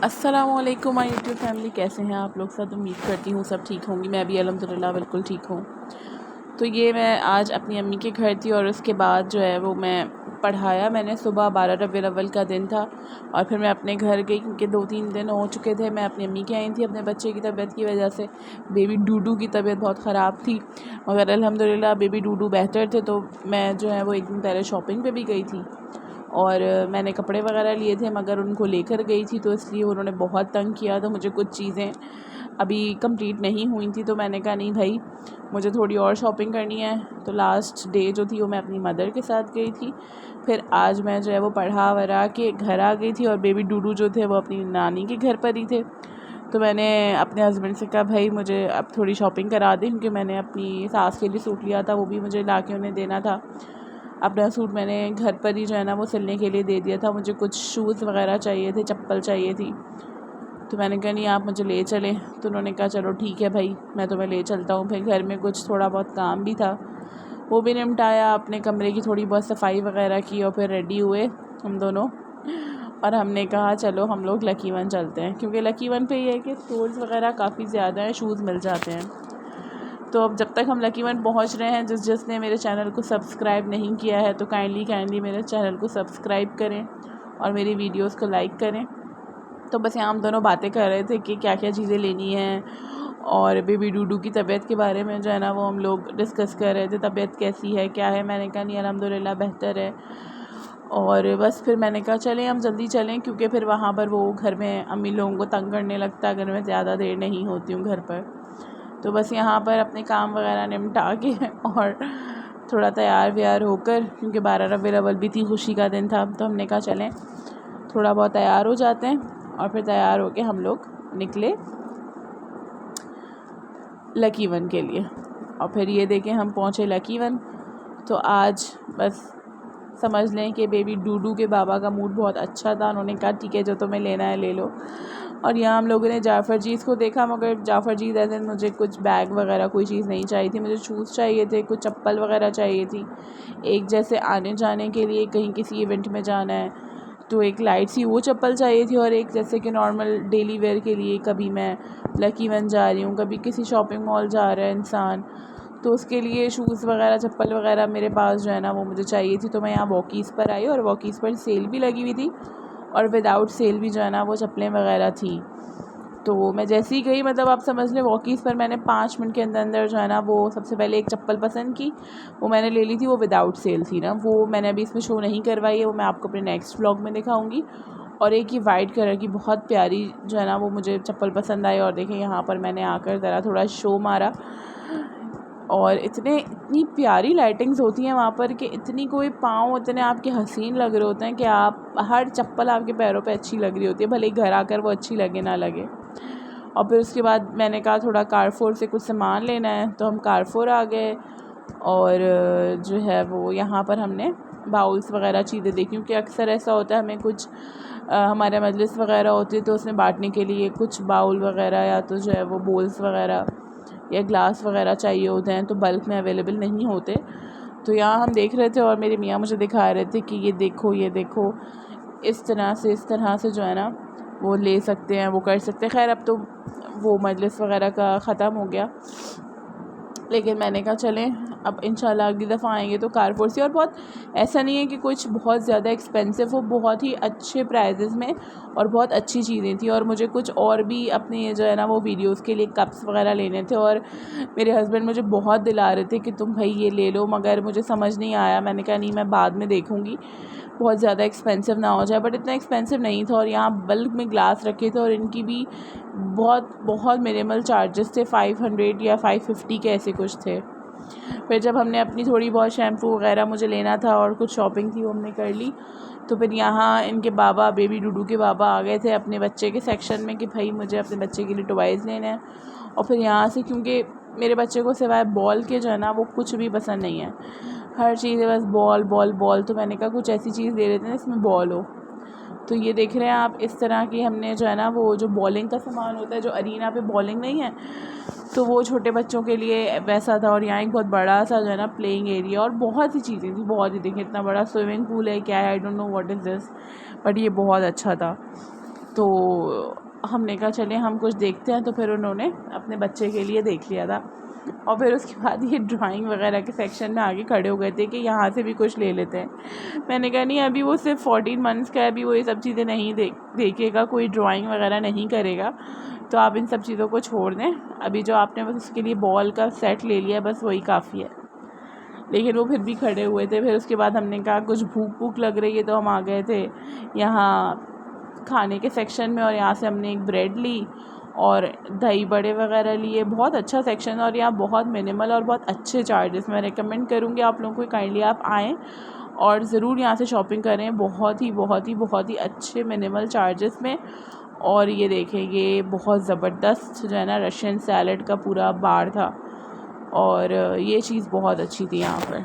अस्सलामुअलैकुम my YouTube family, कैसे हैं आप लोग सब। उम्मीद करती हूँ सब ठीक होंगी। मैं भी अल्हम्दुलिल्लाह बिल्कुल ठीक हूँ। तो ये मैं आज अपनी अम्मी के घर थी और उसके बाद जो है वो मैं पढ़ाया मैंने। सुबह 12 रबीउल अव्वल का दिन था और फिर मैं अपने घर गई क्योंकि 2-3 दिन हो चुके थे। मैं अपनी अम्मी के आई थी अपने बच्चे की तबीयत की वजह से। बेबी डूडू की तबीयत बहुत ख़राब थी मगर अल्हम्दुलिल्लाह बेबी डूडू बेहतर थे। तो मैं जो है वो एक दिन पहले शॉपिंग पे भी गई थी और मैंने कपड़े वगैरह लिए थे मगर उनको लेकर गई थी तो इसलिए उन्होंने बहुत तंग किया। तो मुझे कुछ चीज़ें अभी कंप्लीट नहीं हुई थी तो मैंने कहा नहीं भाई, मुझे थोड़ी और शॉपिंग करनी है। तो लास्ट डे जो थी वो मैं अपनी मदर के साथ गई थी। फिर आज मैं जो है वो पढ़ा वरा के घर आ गई थी और बेबी डूडू जो थे वो अपनी नानी के घर पर ही थे। तो मैंने अपने हस्बैंड से कहा भाई मुझे अब थोड़ी शॉपिंग करा दें क्योंकि मैंने अपनी सास के लिए सूट लिया था, वो भी मुझे ला के उन्हें देना था। अपना सूट मैंने घर पर ही जो है ना वो सिलने के लिए दे दिया था। मुझे कुछ शूज़ वगैरह चाहिए थे, चप्पल चाहिए थी। तो मैंने कहा नहीं आप मुझे ले चलें। तो उन्होंने कहा चलो ठीक है भाई, मैं तुम्हें ले चलता हूँ। फिर घर में कुछ थोड़ा बहुत काम भी था वो भी निपटाया, अपने कमरे की थोड़ी बहुत सफाई वगैरह की और फिर रेडी हुए हम दोनों। और हमने कहा चलो हम लोग लकी वन चलते हैं क्योंकि लकी वन पे ये है कि स्टोर्स वगैरह काफ़ी ज़्यादा हैं, शूज़ मिल जाते हैं। तो अब जब तक हम लकी वन पहुँच रहे हैं, जिसने मेरे चैनल को सब्सक्राइब नहीं किया है तो काइंडली मेरे चैनल को सब्सक्राइब करें और मेरी वीडियोस को लाइक करें। तो बस यहाँ हम दोनों बातें कर रहे थे कि क्या क्या चीज़ें लेनी हैं और बेबी डूडू की तबीयत के बारे में जो है ना वो हम लोग डिस्कस कर रहे थे। तबीयत कैसी है क्या है, मैंने कहा नहीं अल्हम्दुलिल्लाह बेहतर है। और बस फिर मैंने कहा चलें हम जल्दी चलें क्योंकि फिर वहाँ पर वो घर में अम्मी लोगों को तंग करने लगता है अगर मैं ज़्यादा देर नहीं होती हूँ घर पर। तो बस यहाँ पर अपने काम वगैरह निपटा के और थोड़ा तैयार व्यार होकर, क्योंकि 12 रबीउल अव्वल भी थी, खुशी का दिन था, तो हमने कहा चलें थोड़ा बहुत तैयार हो जाते हैं। और फिर तैयार होके हम लोग निकले लकी वन के लिए। और फिर ये देखें हम पहुँचे लकी वन। तो आज बस समझ लें कि बेबी डूडू के बाबा का मूड बहुत अच्छा था। उन्होंने कहा ठीक है जो तुम्हें लेना है ले लो। और यहाँ हम लोगों ने जाफ़र जीज़ को देखा मगर जाफ़र जीज़ ऐसे मुझे कुछ बैग वगैरह कोई चीज़ नहीं चाहिए थी। मुझे शूज़ चाहिए थे, कुछ चप्पल वगैरह चाहिए थी। एक जैसे आने जाने के लिए कहीं किसी इवेंट में जाना है तो एक लाइट सी वो चप्पल चाहिए थी और एक जैसे कि नॉर्मल डेली वेयर के लिए, कभी मैं लकी वन जा रही हूँ, कभी किसी शॉपिंग मॉल जा रहा है इंसान, तो उसके लिए शूज़ वगैरह चप्पल वगैरह मेरे पास जो है ना वो मुझे चाहिए थी। तो मैं यहाँ वॉकीज़ पर आई और वॉकीज़ पर सेल भी लगी हुई थी और विदाउट सेल भी जो है ना वो चप्पलें वगैरह थी। तो मैं जैसे ही गई, मतलब आप समझ लें वॉकीज़ पर मैंने 5 मिनट के अंदर अंदर जो है ना वो सबसे पहले एक चप्पल पसंद की, वो मैंने ले ली थी। वो विदाउट सेल थी ना, वो मैंने अभी इसमें शो नहीं करवाई है, वो मैं आपको अपने नेक्स्ट व्लॉग में दिखाऊंगी। और एक ये वाइट कलर की बहुत प्यारी जो है ना वो मुझे चप्पल पसंद आई। और देखें यहाँ पर मैंने आकर ज़रा थोड़ा शो मारा और इतनी प्यारी लाइटिंग्स होती हैं वहाँ पर कि इतनी कोई पाँव इतने आपके हसीन लग रहे होते हैं कि आप हर चप्पल आपके पैरों पे अच्छी लग रही होती है, भले घर आकर वो अच्छी लगे ना लगे। और फिर उसके बाद मैंने कहा थोड़ा कारफोर से कुछ सामान लेना है तो हम कारफोर आ गए। और जो है वो यहाँ पर हमने बाउल्स वगैरह चीज़ें देखी क्योंकि अक्सर ऐसा होता है हमें कुछ हमारे मजलिस वगैरह होती है तो उसमें बांटने के लिए कुछ बाउल वगैरह या तो जो है वो बोल्स वगैरह या ग्लास वगैरह चाहिए होते हैं, तो बल्क में अवेलेबल नहीं होते। तो यहाँ हम देख रहे थे और मेरे मियाँ मुझे दिखा रहे थे कि ये देखो इस तरह से जो है ना वो ले सकते हैं, वो कर सकते हैं। खैर अब तो वो मजलिस वगैरह का ख़त्म हो गया, लेकिन मैंने कहा चलें अब इंशाल्लाह अगली दफ़ा आएंगे तो कारफोर से। और बहुत ऐसा नहीं है कि कुछ बहुत ज़्यादा एक्सपेंसिव हो, बहुत ही अच्छे प्राइजेज़ में और बहुत अच्छी चीज़ें थी। और मुझे कुछ और भी अपने जो है ना वो वीडियोस के लिए कप्स वगैरह लेने थे और मेरे हस्बैंड मुझे बहुत दिला रहे थे कि तुम भाई ये ले लो, मगर मुझे समझ नहीं आया। मैंने कहा नहीं मैं बाद में देखूँगी, बहुत ज़्यादा एक्सपेंसिव ना हो जाए। बट इतना एक्सपेंसिव नहीं था और यहाँ बल्क में ग्लास रखे थे और इनकी भी बहुत बहुत मिनिमल चार्जेस थे, 500 या 550 के ऐसे कुछ थे। फिर जब हमने अपनी थोड़ी बहुत शैम्पू वगैरह मुझे लेना था और कुछ शॉपिंग थी वो हमने कर ली, तो फिर यहाँ इनके बाबा बेबी डूडू के बाबा आ गए थे अपने बच्चे के सेक्शन में कि भाई मुझे अपने बच्चे के लिए टॉयज़ लेने हैं। और फिर यहाँ से क्योंकि मेरे बच्चे को सिवाय बॉल के जो है ना वो कुछ भी पसंद नहीं है, हर चीज़ है बस बॉल बॉल बॉल। तो मैंने कहा कुछ ऐसी चीज़ ले लेते हैं इसमें बॉल हो। तो ये देख रहे हैं आप, इस तरह की हमने जो है ना वो जो बॉलिंग का सामान होता है, जो अरीना पे बॉलिंग नहीं है, तो वो छोटे बच्चों के लिए वैसा था। और यहाँ एक बहुत बड़ा सा जो है ना प्लेइंग एरिया और बहुत सी चीज़ें थी, बहुत ही। देखिए इतना बड़ा स्विमिंग पूल है क्या है, I don't know what is this, but ये बहुत अच्छा था। तो हमने कहा चले हम कुछ देखते हैं, तो फिर उन्होंने अपने बच्चे के लिए देख लिया था। और फिर उसके बाद ये ड्राइंग वगैरह के सेक्शन में आगे खड़े हो गए थे कि यहाँ से भी कुछ ले लेते हैं। मैंने कहा नहीं, अभी वो सिर्फ 14 मंथ्स का है, अभी वो ये सब चीज़ें नहीं देखेगा, कोई ड्राइंग वगैरह नहीं करेगा, तो आप इन सब चीज़ों को छोड़ दें। अभी जो आपने बस उसके लिए बॉल का सेट ले लिया, बस वही काफ़ी है। लेकिन वो फिर भी खड़े हुए थे। फिर उसके बाद हमने कहा कुछ भूख लग रही है, तो हम आ गए थे यहाँ खाने के सेक्शन में, और यहाँ से हमने एक ब्रेड ली और दही बड़े वगैरह लिए। बहुत अच्छा सेक्शन, और यहाँ बहुत मिनिमल और बहुत अच्छे चार्जेस। मैं रेकमेंड करूँगी आप लोगों को काइंडली आप आएँ और ज़रूर यहाँ से शॉपिंग करें, बहुत ही अच्छे मिनिमल चार्जेस में। और ये देखें, ये बहुत ज़बरदस्त जो है ना रशियन सैलड का पूरा बार था, और ये चीज़ बहुत अच्छी थी यहाँ पर।